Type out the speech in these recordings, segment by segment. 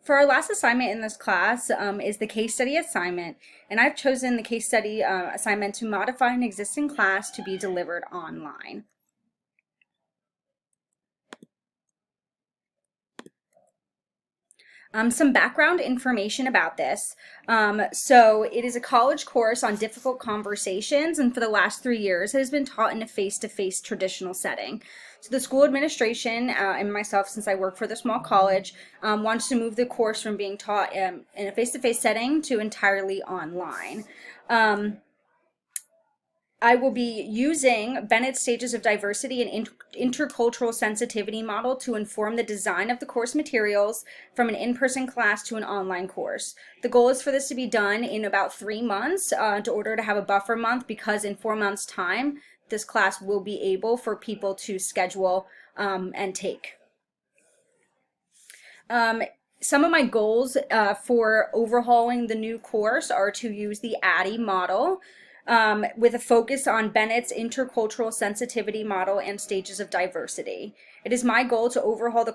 For our last assignment in this class is the case study assignment, and I've chosen the case study assignment to modify an existing class to be delivered online. Some background information about this. So it is a college course on difficult conversations, and for the last 3 years it has been taught in a face-to-face traditional setting. So the school administration and myself, since I work for the small college, wants to move the course from being taught in a face-to-face setting to entirely online. I will be using Bennett's Stages of Diversity and Intercultural Sensitivity model to inform the design of the course materials from an in-person class to an online course. The goal is for this to be done in about 3 months in order to have a buffer month, because in 4 months' time, this class will be able for people to schedule and take. Some of my goals for overhauling the new course are to use the HRD model, with a focus on Bennett's intercultural sensitivity model and stages of diversity. It is my goal to overhaul the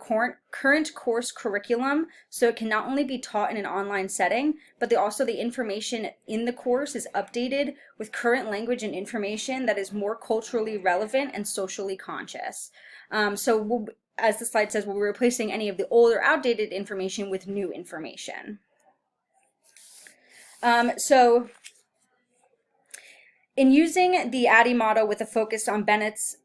current course curriculum so it can not only be taught in an online setting, but also the information in the course is updated with current language and information that is more culturally relevant and socially conscious. As the slide says, we'll be replacing any of the old or outdated information with new information. In using the HRD model with a focus on Bennett's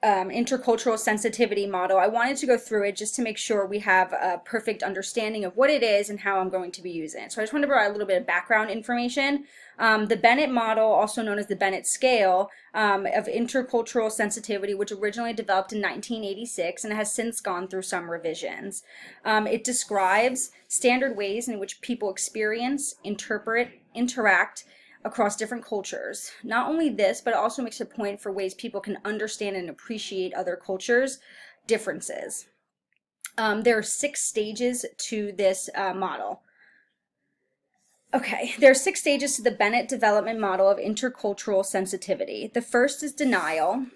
intercultural sensitivity model, I wanted to go through it just to make sure we have a perfect understanding of what it is and how I'm going to be using it. So I just want to provide a little bit of background information. The Bennett model, also known as the Bennett scale of intercultural sensitivity, which originally developed in 1986 and has since gone through some revisions. It describes standard ways in which people experience, interpret, interact across different cultures. Not only this, but it also makes a point for ways people can understand and appreciate other cultures' differences. There are 6 stages to this model. Okay, there are 6 stages to the Bennett development model of intercultural sensitivity. The first is denial,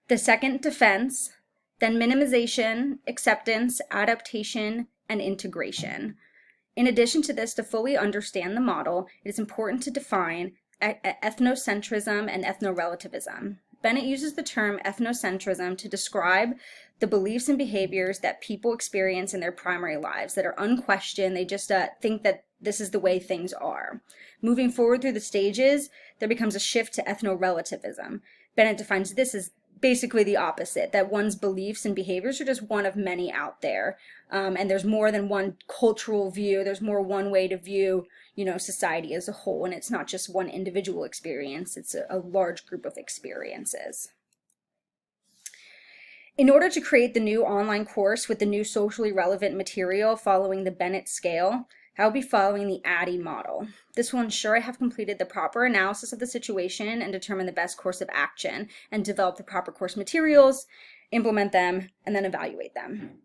the second defense, then minimization, acceptance, adaptation, and integration. In addition to this, to fully understand the model, it is important to define ethnocentrism and ethnorelativism. Bennett uses the term ethnocentrism to describe the beliefs and behaviors that people experience in their primary lives that are unquestioned. They just think that this is the way things are. Moving forward through the stages, there becomes a shift to ethnorelativism. Bennett defines this as basically the opposite, that one's beliefs and behaviors are just one of many out there, and there's more than one cultural view. There's more one way to view, society as a whole, and it's not just one individual experience, it's a large group of experiences. In order to create the new online course with the new socially relevant material following the Bennett scale, I will be following the HRD model. This will ensure I have completed the proper analysis of the situation and determine the best course of action, and develop the proper course materials, implement them, and then evaluate them.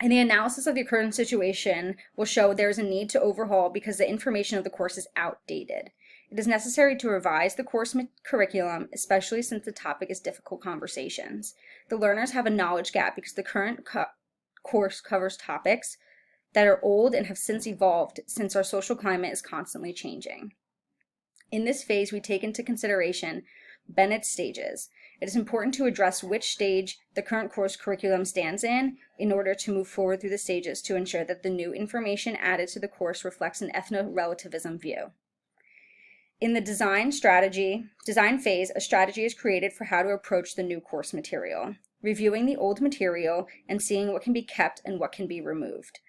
And the analysis of the current situation will show there is a need to overhaul because the information of the course is outdated. It is necessary to revise the course curriculum, especially since the topic is difficult conversations. The learners have a knowledge gap because the current course covers topics that are old and have since evolved, since our social climate is constantly changing. In this phase, we take into consideration Bennett's stages. It is important to address which stage the current course curriculum stands in order to move forward through the stages to ensure that the new information added to the course reflects an ethno-relativism view. In the design phase, a strategy is created for how to approach the new course material, reviewing the old material and seeing what can be kept and what can be removed.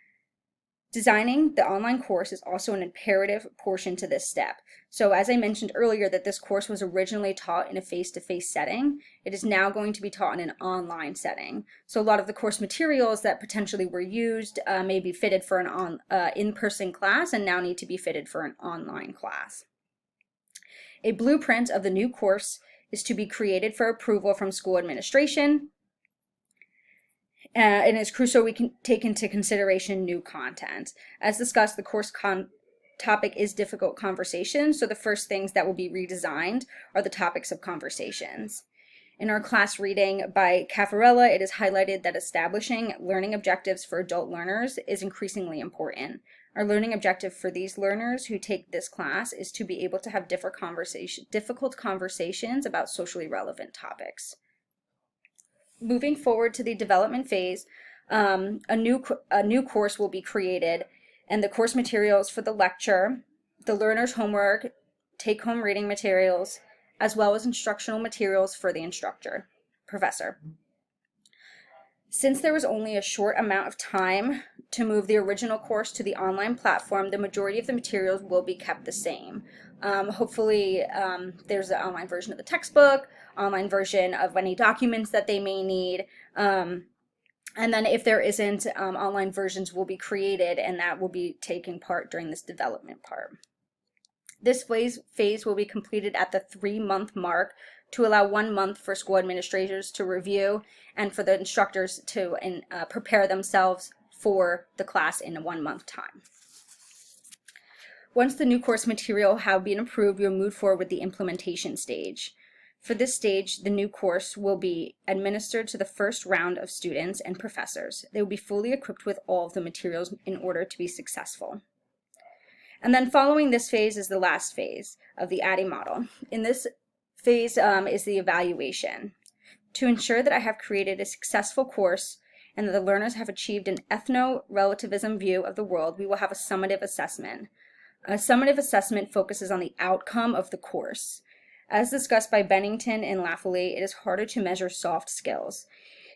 Designing the online course is also an imperative portion to this step. So as I mentioned earlier that this course was originally taught in a face-to-face setting, it is now going to be taught in an online setting. So a lot of the course materials that potentially were used may be fitted for an in-person class and now need to be fitted for an online class. A blueprint of the new course is to be created for approval from school administration, and it's crucial we can take into consideration new content. As discussed, the course topic is difficult conversations, so the first things that will be redesigned are the topics of conversations. In our class reading by Caffarella, it is highlighted that establishing learning objectives for adult learners is increasingly important. Our learning objective for these learners who take this class is to be able to have difficult conversations about socially relevant topics. Moving forward to the development phase, a new course will be created, and the course materials for the lecture, the learner's homework, take-home reading materials, as well as instructional materials for the professor. Since there was only a short amount of time to move the original course to the online platform, the majority of the materials will be kept the same. Hopefully, there's an online version of the textbook, online version of any documents that they may need, and then if there isn't, online versions will be created, and that will be taking part during this development part. This phase will be completed at the 3-month mark to allow 1 month for school administrators to review and for the instructors to prepare themselves for the class in a 1-month time. Once the new course material have been approved, we'll move forward with the implementation stage. For this stage, the new course will be administered to the first round of students and professors. They will be fully equipped with all of the materials in order to be successful. And then following this phase is the last phase of the ADDIE model. In this phase is the evaluation. To ensure that I have created a successful course and that the learners have achieved an ethno-relativism view of the world, we will have a summative assessment. A summative assessment focuses on the outcome of the course. As discussed by Bennington and Laffoley, it is harder to measure soft skills.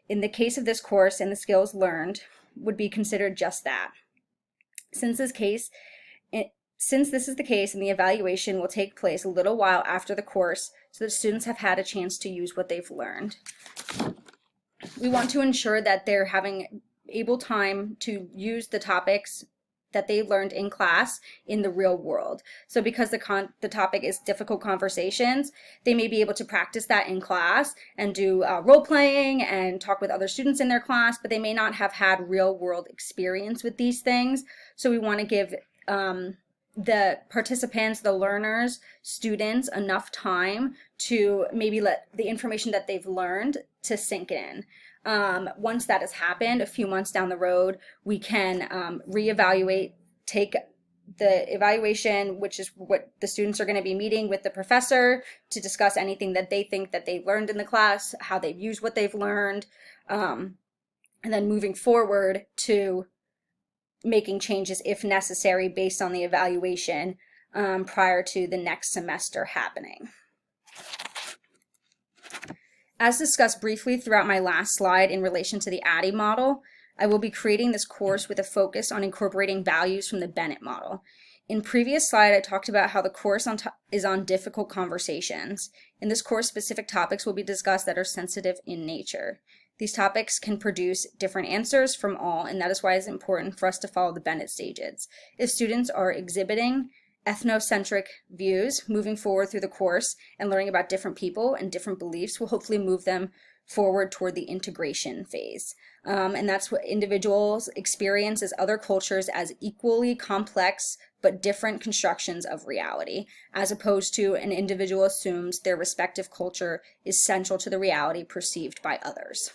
In the case of this course, and the skills learned would be considered just that. Since this is the case, and the evaluation will take place a little while after the course, so that students have had a chance to use what they've learned. We want to ensure that they're having able time to use the topics that they learned in class in the real world. So because the topic is difficult conversations, they may be able to practice that in class and do role playing and talk with other students in their class, but they may not have had real world experience with these things. So we want to give the participants, the learners, students enough time to maybe let the information that they've learned to sink in. Once that has happened, a few months down the road, we can reevaluate, take the evaluation, which is what the students are going to be meeting with the professor to discuss anything that they think that they learned in the class, how they've used what they've learned, and then moving forward to making changes if necessary based on the evaluation prior to the next semester happening. As discussed briefly throughout my last slide in relation to the ADDIE model, I will be creating this course with a focus on incorporating values from the Bennett model. In previous slide, I talked about how the course is on difficult conversations. In this course, specific topics will be discussed that are sensitive in nature. These topics can produce different answers from all, and that is why it's important for us to follow the Bennett stages. If students are exhibiting ethnocentric views moving forward through the course and learning about different people and different beliefs will hopefully move them forward toward the integration phase. And that's what individuals experience as other cultures as equally complex but different constructions of reality, as opposed to an individual assumes their respective culture is central to the reality perceived by others.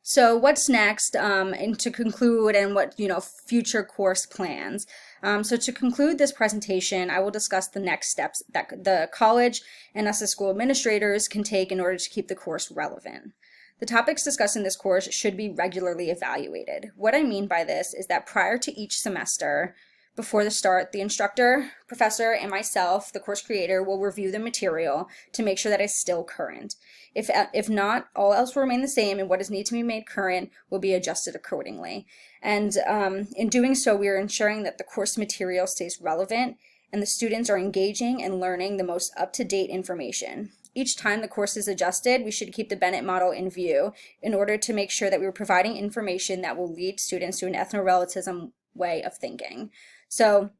So what's next, and to conclude, and what future course plans. So to conclude this presentation, I will discuss the next steps that the college and us as school administrators can take in order to keep the course relevant. The topics discussed in this course should be regularly evaluated. What I mean by this is that prior to each semester, before the start, the instructor, professor, and myself, the course creator, will review the material to make sure that it's still current. If not, all else will remain the same, and what is needed to be made current will be adjusted accordingly. And in doing so, we are ensuring that the course material stays relevant and the students are engaging and learning the most up-to-date information. Each time the course is adjusted, we should keep the Bennett model in view in order to make sure that we are providing information that will lead students to an ethno-relativism way of thinking. So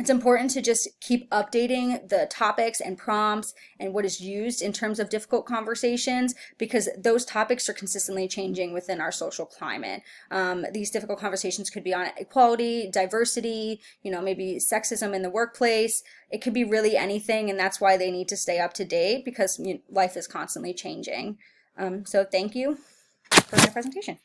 It's important to just keep updating the topics and prompts and what is used in terms of difficult conversations, because those topics are consistently changing within our social climate. These difficult conversations could be on equality, diversity, maybe sexism in the workplace. It could be really anything, and that's why they need to stay up to date, because life is constantly changing. So thank you for my presentation.